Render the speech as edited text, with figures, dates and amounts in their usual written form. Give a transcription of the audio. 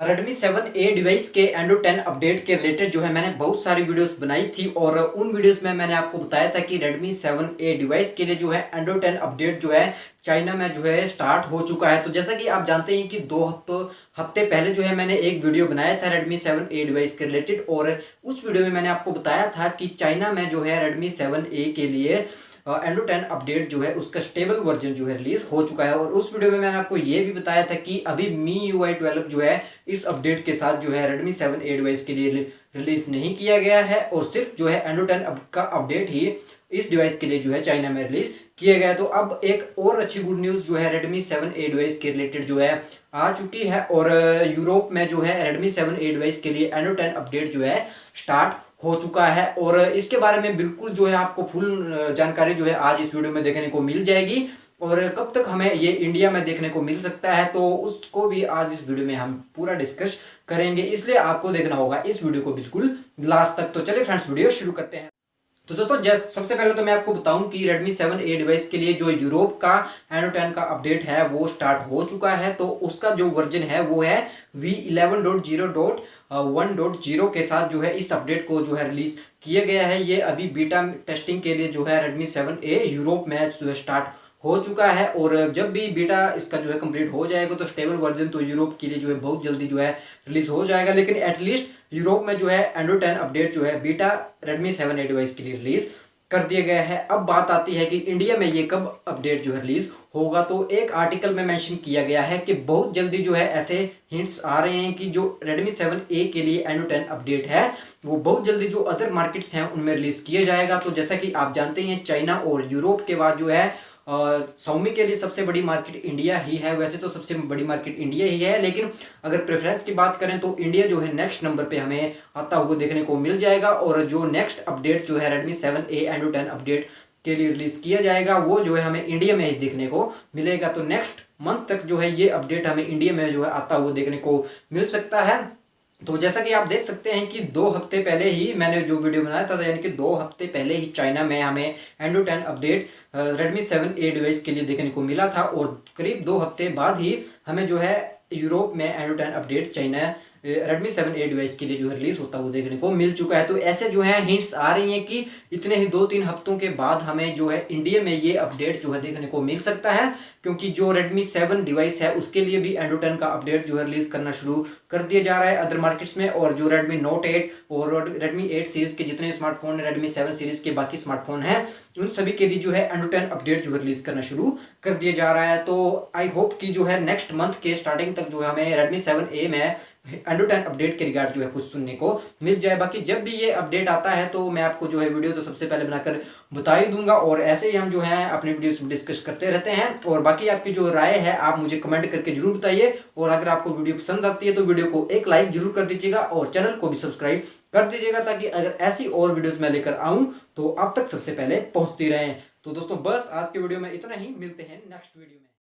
Redmi 7A device के Android 10 update के related जो है मैंने बहुत सारी वीडियोस बनाई थी और उन वीडियोस में मैंने आपको बताया था कि Redmi 7A डिवाइस के लिए जो है Android 10 अपडेट जो है चाइना में जो है स्टार्ट हो चुका है। तो जैसा कि आप जानते हैं कि 2 हफ्ते पहले जो है मैंने एक वीडियो बनाया था Redmi 7A डिवाइस के रिलेटेड और उस वीडियो में मैंने आपको बताया था कि चाइना में जो है Redmi 7A के लिए एंड्रॉइड 10 अपडेट जो है उसका स्टेबल वर्जन जो है रिलीज हो चुका है। और उस वीडियो में मैंने आपको ये भी बताया था कि अभी MIUI 12 जो है इस अपडेट के साथ जो है Redmi 7A डिवाइस के लिए रिलीज नहीं किया गया है और सिर्फ जो है एंड्रॉइड 10 का अपडेट ही इस डिवाइस के लिए जो है चाइना में रिलीज किया गया है। तो अब एक और अच्छी गुड न्यूज़ जो है Redmi 7A डिवाइस के रिलेटेड जो है आ चुकी है और यूरोप में जो है Redmi 7A डिवाइस के लिए एंड्रॉइड 10 अपडेट जो है स्टार्ट हो चुका है। और इसके बारे में बिल्कुल जो है आपको फुल जानकारी जो है आज इस वीडियो में देखने को मिल जाएगी और कब तक हमें ये इंडिया में देखने को मिल सकता है तो उसको भी आज इस वीडियो में हम पूरा डिस्कस करेंगे, इसलिए आपको देखना होगा इस वीडियो को बिल्कुल लास्ट तक। तो चलिए फ्रेंड्स वीडियो शुरू करते हैं। तो दोस्तों सबसे पहले तो मैं आपको बताऊं कि Redmi 7A डिवाइस के लिए जो यूरोप का एंड्रॉइड 10 का अपडेट है वो स्टार्ट हो चुका है। तो उसका जो वर्जन है वो है V11.0.1.0 के साथ जो है इस अपडेट को जो है रिलीज किया गया है। ये अभी बीटा टेस्टिंग के लिए जो है Redmi 7A यूरोप में जो है स्टार्ट हो चुका है और जब भी बीटा इसका जो है कंप्लीट हो जाएगा तो स्टेबल वर्जन तो यूरोप के लिए जो है बहुत जल्दी जो है रिलीज हो जाएगा। लेकिन एटलीस्ट यूरोप में जो है एंड्रॉइड 10 अपडेट जो है बीटा Redmi 7A डिवाइस के लिए रिलीज कर दिया गया है। अब बात आती है कि इंडिया में ये कब अपडेट जो है रिलीज होगा। तो एक आर्टिकल में मेंशन किया गया है कि बहुत जल्दी जो है ऐसे हिंट्स आ रहे हैं कि जो Redmi 7A के लिए एंड्रॉइड 10 अपडेट है वो बहुत जल्दी जो अदर मार्केट्स हैं उनमें रिलीज किया जाएगा। तो जैसा कि आप जानते हैं चाइना और यूरोप के बाद जो है Xiaomi के लिए सबसे बड़ी मार्केट इंडिया ही है। वैसे तो सबसे बड़ी मार्केट इंडिया ही है, लेकिन अगर प्रेफरेंस की बात करें तो इंडिया जो है नेक्स्ट नंबर पे हमें आता हुआ देखने को मिल जाएगा। और जो नेक्स्ट अपडेट जो है Redmi 7A एंड्रॉइड 10 अपडेट के लिए रिलीज किया जाएगा वो जो है हमें इंडिया में ही देखने को मिलेगा। तो नेक्स्ट मंथ तक जो है ये अपडेट हमें इंडिया में जो है आता हुआ देखने को मिल सकता है। तो जैसा कि आप देख सकते हैं कि 2 हफ्ते पहले ही मैंने जो वीडियो बनाया था यानी कि 2 हफ्ते पहले ही चाइना में हमें Android 10 update Redmi 7A device के लिए देखने को मिला था और करीब 2 हफ्ते बाद ही हमें जो है यूरोप में Android 10 update China Redmi 7A device के लिए जो है रिलीज होता हुआ देखने को मिल चुका है। तो ऐसे जो है हिंट्स आ रही हैं कि इतने ही 2-3 हफ्तों के बाद हमें जो है इंडिया में ये अपडेट जो है देखने को मिल सकता है, क्योंकि जो Redmi 7 डिवाइस है उसके लिए भी एंड्रॉइड 10 का अपडेट जो है रिलीज करना शुरू कर दिया जा रहा है अदर मार्केट्स में। और जो Redmi Note 8 और Redmi 8 सीरीज के जितने स्मार्टफोन है, Redmi 7 सीरीज के बाकी स्मार्टफोन हैं, उन सभी के लिए जो है एंड्रॉइड 10 अपडेट जो है रिलीज करना शुरू कर दिया जा रहा है। तो आई होप कि जो है नेक्स्ट मंथ के स्टार्टिंग तक जो है हमें Redmi 7A में एंड्रॉइड 10 अपडेट के रिगार्ड जो है कुछ सुनने को मिल जाए। बाकी जब भी ये अपडेट आता है तो मैं आपको जो है वीडियो तो सबसे पहले बनाकर बता ही दूंगा और ऐसे ही हम जो है अपनी वीडियोस डिस्कस करते रहते हैं। और बाकी आपकी जो राय है आप मुझे कमेंट करके जरूर बताइए और अगर आपको वीडियो पसंद आती है तो वीडियो को एक लाइक जरूर कर दीजिएगा और चैनल को भी सब्सक्राइब कर दीजिएगा ताकि अगर ऐसी और वीडियोस मैं लेकर आऊं तो आप तक सबसे पहले पहुंचती रहे। तो दोस्तों बस आज के वीडियो में इतना ही, मिलते हैं नेक्स्ट वीडियो में।